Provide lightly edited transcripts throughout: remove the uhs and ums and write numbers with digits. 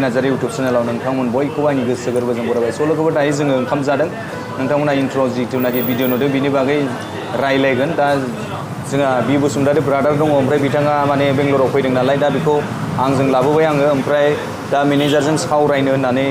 Narzary YouTube चेनेलाव नोंथांमोन बयखौबो आंनि गोसो गोरबोजों बरायबाय। स' लोगोफोर दायो जोङो ओंखाम जादों। नोंथांमोना इन्ट्र' जिथुनाखि भिडिअ नुदों बिनि बागै रायलायगोन। दा जोंहा बि बसुमतारी ब्रादार दङ, ओमफ्राय बिथाङा माने बेंगलराव फैदों नालाय दा बेखौ आंजों लाबोबाय आङो। ओमफ्राय दा मेनेजारजों सावरायनो होननानै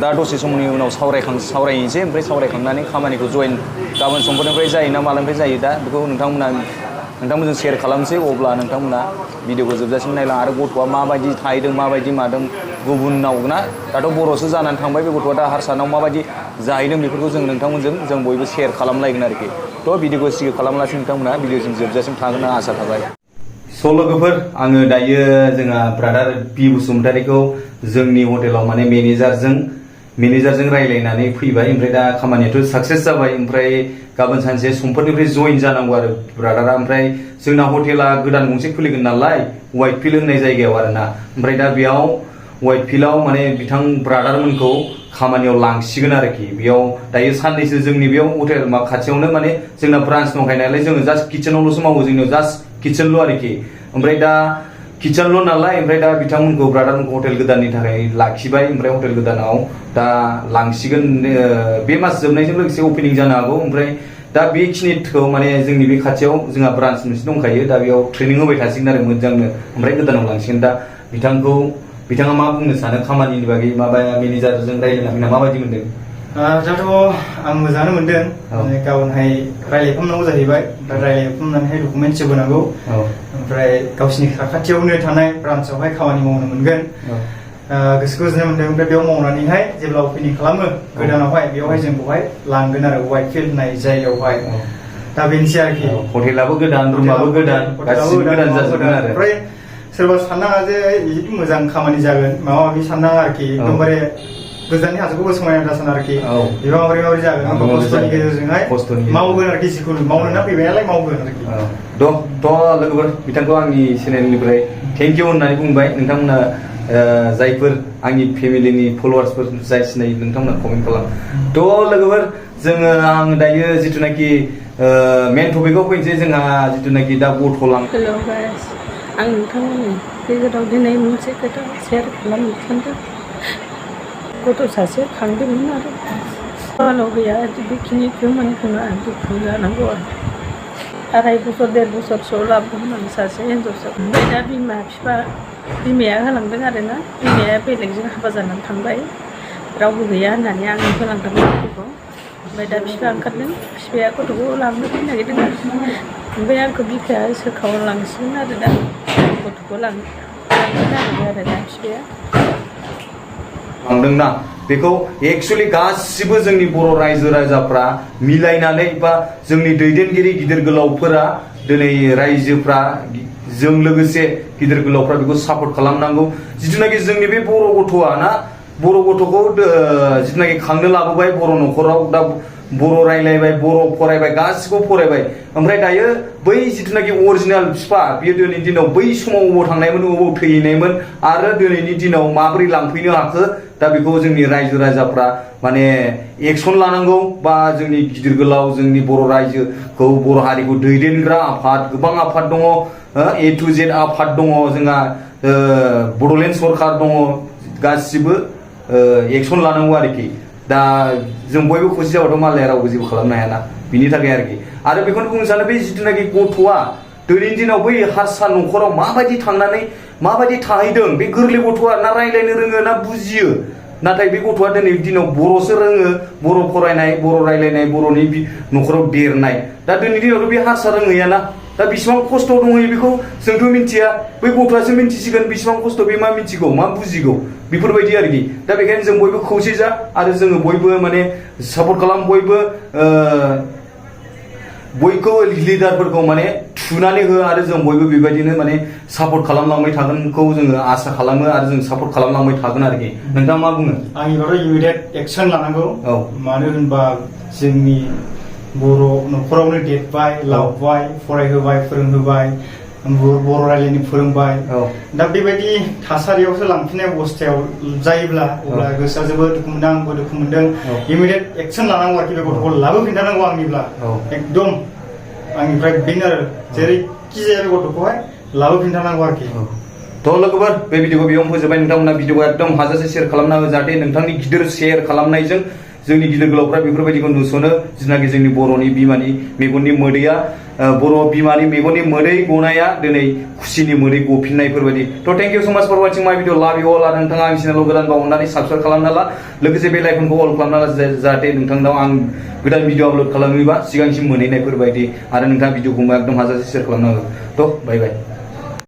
दा दसे समनि उनाव सावरायनोसै। ओमफ्राय सावरायखांनानै खामानिखौ जयेन गाबोन समफोरनिफ्राय जायो ना मालानिफ्राय जायो दा बेखौ नोंथांमोनजों शेयार खालामसै। अब्ला नोंथांमोना भिडिअखौ जोबजासिम नायलां आरो गथ'आ माबायदि थाहैदों माबायदि मादों गुबुनाव ना, दाथ' बर'सो जानानै थांबाय बे गथ'आ दा हारसानाव माबायदि जाहैदों बेफोरखौ जों नोंथांमोनजों जों बयबो शेयार खालामलायगोन आरोखि। थ' भिडिअखौ सिगां खालामलासिनो नोंथांमोना भिडिअजों जोबजासिम थागोन होनना आसा थाबाय। स' लोगोफोर आङो दायो जोंहा ब्रादार पि बसुमतारीखौ जोंनि हटेलाव माने मेनेजारजों रायलायनानै फैबाय। ओमफ्राय दा खामानियाथ' साक्सेस जाबाय। ओमफ्राय गाबोन सानसे समफोरनिफ्राय जयेन जानांगौ आरो ब्रादारा। ओमफ्राय जोंना हटेला गोदान गंसे खुलिगोन नालाय वाइटफिल्ड होननाय जायगायाव आरोना। ओमफ्राय दा बेयाव वाइटफिल्डआव माने बिथां ब्रादारमोनखौ खामानियाव लांसिगोन आरोखि। बेयाव दायो साननैसो जोंनि बेयाव हटेल खाथियावनो माने जोंना ब्रान्स दंखायो नालाय जोङो जास्ट किटचेनावल'सो मावो, जोंनियाव जास्ट किटचेनल' आरोखि। ओमफ्राय दा किटचेनल' नालाय ओमफ्राय दा बिथांमोनखौ ब्रादारमोनखौ हटेल गोदाननि थाखाय लाखिबाय। ओमफ्राय हटेल गोदानाव दा लांसिगोन, बे मास जोबनायजों लोगोसे अपेनिं जानो हागौ। ओमफ्राय दा बेखिनिखौ माने जोंनि बे खाथियाव जोंहा ब्रान्स मोनसे दंखायो, दा बेयाव ट्रेनिं होबाय थासिगोन आरो मोजांनो। ओमफ्राय गोदानाव लांसिगोन। दा बिथाङा मा बुंनो सानो खामानिनि बागै, माबा मेनेजारजों रायज्लायना माबायदि मोनदों? दाथ' आं मोजाङानो मोनदों। गाबोनहाय रायलायफामनांगौ जाहैबाय। ओमफ्राय रायलायफामनानैहाय डकुमेन्टस होबोनांगौ। ओमफ्राय गावसिनि साखाथियावनो थानाय ब्रान्सआवहाय खामानि मावनो मोनगोन। गोसोखौ गोजोननाय मोनदों। ओमफ्राय बेयाव मावनानैहाय जेब्ला अपेनिं खालामो गोदानावहाय बेयावहाय जोंखौहाय लांगोन आरो वाइटफिल्ड होननाय जायगायावहाय। दा बेनोसै आरोखि। हटेलाबो गोदान, रुमाबो गोदान, गासिबो गोदान जाजोबगोन आरो। ओमफ्राय सोरबा साननाङा जे बिदि मोजां खामानि जागोन माबा माबि साननाङा आरोखि। एकदमबारे गोजाननि हाजोखौबो समायना दासान आरोखि। बेबा माबोरै जागोन खस्थ'नि गेजेरजोंहाय मावगोन आरोखि। जिखुनु मावनो ना फैबाय नालाय मावगोन आरोखि। थ' लोगोफोर बिथांखौ आंनि चेनेलनिफ्राय थेंक इउ होननानै बुंबाय। नोंथांमोना जायफोर आंनि फेमिलिनि फल'वार्सफोर जाय सिनायो नोंथांमोना कमेन्ट खालाम। थ' लोगोफोर आं दायो जिथुनाखि मेन टपिकआव फैनोसै। जोंहा जिथुनाखि दा गथ' हेल' गाइस, आं नोंथांमोननि गेजेराव दिनै मोनसे खोथा शेयार खालामनो सानदों। गथ' सासे खांदोंमोन आरो बालाव गैया बेखिनिखौ मोनखोना दुखु जानांगौ आरो। 2.5 बोसोर 1.5 बोसोरसोआव लाबोदोंमोन सासे हिन्जावसा। ओमफ्राय दा बिमाया होलांदों आरो ना। बिमाया बेलेगजों हाबा जानानै थांबाय, रावबो गैया होननानै आं होलांदोंमोन गथ'खौ। ओमफ्राय दा बिफा ओंखारदों, बिफाया गथ'खौ लाबोनो फैनो नागिरदों आरो। ओमफ्राय आंखौ बिफाया सोखावलांसिगोन आरो दा गथ'खौ लांनो नागिरबाय आरो दा बिफाया। लांदोंना बेखौ एक्सुवेलि गासिबो जोंनि बर' रायजो राजाफ्रा मिलायनानै बा जोंनि दैदेनगिरि गिदिर गोलावफोरा दिनै रायजोफ्रा जों लोगोसे गिदिर गोलावफ्रा बेखौ सापर्ट खालामनांगौ। जिथुनाखि जोंनि बे बर' गथ'आ ना, बर' गथ'खौ जिथुनाखि खांनो लाबोबाय बर' न'खराव, दा बर' रायलायबाय, बर' फरायबाय, गासिबो फरायबाय। ओमफ्राय दायो बै जिथुनाखि अरिजिनेल बिफा बेयो दिनैनि दिनाव बै समाव अबाव थांनायमोन, अबाव थैहैनायमोन आरो दिनैनि दिनाव माबोरै लांफैनो हाखो, दा बेखौ जोंनि रायजो राजाफ्रा माने एक्सन लानांगौ। बा जोंनि गिदिर गोलाव जोंनि बर' रायजोखौ, बर' हारिखौ दैदेनग्रा आफाद, गोबां आफाद दङ, A to Z आफाद दङ जोंहा, बड'लेण्ड सरकार दङ, गासिबो एक्सन लानांगौ आरोखि। दा जों बयबो खौसे जाबाथ' मालाया रावबो जेबो खालामनो हायाना, बिनि थाखाय आरोखि। आरो बेखौनो बुंनो सानो बे जिथुनाखि गथ'आ दिनैनि दिनाव बै हारसा न'खराव माबायदि थांनानै माबायदि थाहैदों, बे गोरलै गथ'आ ना रायलायनो रोङो ना बुजियो। नाथाय बे गथ'आ दिनैनि दिनाव बर'सो रोङो, बर' फरायनाय, बर' रायलायनाय, बर'नि न'खराव देरनाय। दा दिनैनि दिनावथ' बे हारसा रोङैयाना, दा बेसेबां खस्थ' दंहैयो बेखौ जोंथ' मिन्थिया, बै गथ'आसो मिन्थिसिगोन बेसेबां खस्थ', बे मा मिन्थिगौ मा बुजिगौ बेफोरबायदि आरोखि। दा बेखायनो जों बयबो खौसे जा आरो जोङो बयबो माने सापर्ट खालाम, बयखौ लिडारफोरखौ माने थुनानै हो आरो जों बयबो बेबायदिनो माने सापर्ट खालामलांबाय थागोनखौ जोङो आसा खालामो आरो जों सापर्ट खालामलांबाय थागोन आरोखि। नोंथाङा मा बुङो? आंनिबाथ' इमिडियेट एक्सन लानांगौ। मानो होनबा जोंनि बर' न'खरावनो देरबाय, लावबाय, फरायहोबाय, फोरोंहोबाय, बर' रायलायनो फोरोंबाय। दा बेबायदि थासारियावसो लांफिननाय अबस्थायाव जायोब्ला अब्ला गोसोआ जोबोद दुखु मोनदों, आंबो दुखु मोनदों। इमिडियेट एक्सन लानांगौ आरोखि, बे गथ'खौ लाबोफिनथारनांगौ आंनिब्ला एकदम। आंनिफ्राय बेनो आरो जेरै जेखि जाया बे गथ'खौहाय लाबोफिनथारनांगौ आरोखि। थ' लोगोफोर बे भिडिअखौ बेयावनो फोजोबबाय। नोंथांमोना भिडिअखौ एकदम हाजासे शेयार खालामना हो जाहाथे नोंथांनि गिदिर शेयार खालामनायजों जोंनि गिदिर गोलावफ्रा बेफोरबायदिखौ नुसनो जिनाखि जोंनि बर'नि बिमानि मेगननि मोदैया बर' बिमानि मेगननि मोदै गनाया दिनै खुसिनि मोदै गफिननायफोरबायदि। थ' थेंक इउ सो माच फर वाचिं माय भिडिअ लाभ इउ अल। आरो नोंथाङा आंनि चेनेलाव गोदानबा अननानै साबस्क्राइब खालामना ला, लोगोसे बेल आइकनखौ अल खालामना ला जाहाथे नोंथांनाव आं गोदान भिडिअ आपल'ड खालामोबा सिगांसिन मोनहैनायफोरबायदि। आरो नोंथाङा भिडिअखौ एकदम हाजासे शेयार खालामना हो। थ' बाय बाय।